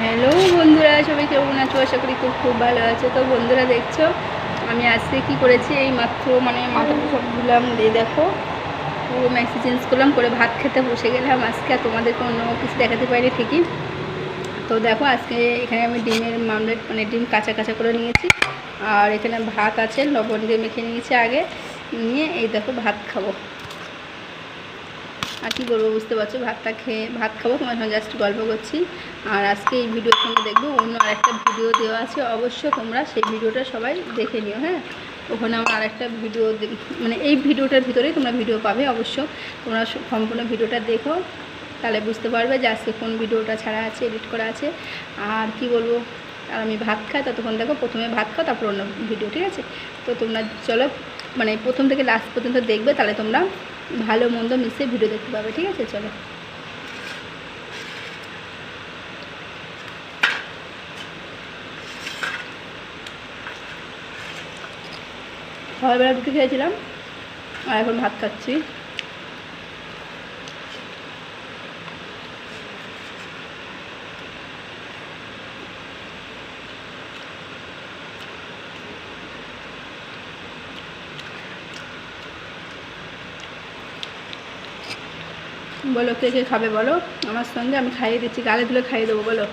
Hello বন্ধুরা, সবাই কেমন আছো? আশা করি খুব খুব ভালো আছে। তো বন্ধুরা দেখছো আমি আজকে কি করেছি, এই মাত্র মাথাটা সব ধুলাম, দিয়ে দেখো পুরো ম্যাক্সি চেঞ্জ করলাম, করে ভাত খেতে বসে গেলাম আজকে। আর তোমাদেরকে অন্য কিছু দেখাতে পারিনি ঠিকই। তো দেখো আজকে এখানে আমি ডিমের মামলেট ডিম কাঁচা কাঁচা করে নিয়েছি, আর এখানে ভাত আছে, লবণ দিয়ে মেখে নিয়েছি আগে, নিয়ে এই দেখো ভাত খাবো। আর কী বলবো বুঝতে পারছো, ভাত খাবো, তোমার সঙ্গে জাস্ট গল্প করছি। আর আজকে এই ভিডিওর সঙ্গে দেখবো অন্য আরেকটা ভিডিও দেওয়া আছে, অবশ্য তোমরা সেই ভিডিওটা সবাই দেখে নিও। হ্যাঁ, ওখানে আমার আরেকটা ভিডিও এই ভিডিওটার ভিতরেই তোমরা ভিডিও পাবে। অবশ্য তোমরা সম্পূর্ণ ভিডিওটা দেখো, তাহলে বুঝতে পারবে যে আজকে কোন ভিডিওটা ছাড়া আছে, এডিট করা আছে। আর কি বলবো, আর আমি ভাত খাই, ততক্ষণ দেখো, প্রথমে ভাত খাও তারপর অন্য ভিডিও, ঠিক আছে? তো তোমরা চলো প্রথম থেকে লাস্ট পর্যন্ত দেখবে, তাহলে তোমরা ভালো মন্দ মিশিয়ে ভিডিও দেখতে পাবে, ঠিক আছে? চলো। সকালবেলা রুটি খেয়েছিলাম, আর এখন ভাত খাচ্ছি। বলো কে কে খাবে, বলো আমার সঙ্গে, আমি খাইয়ে দিচ্ছি, গালে তুলে খাইয়ে দেবো, বলো।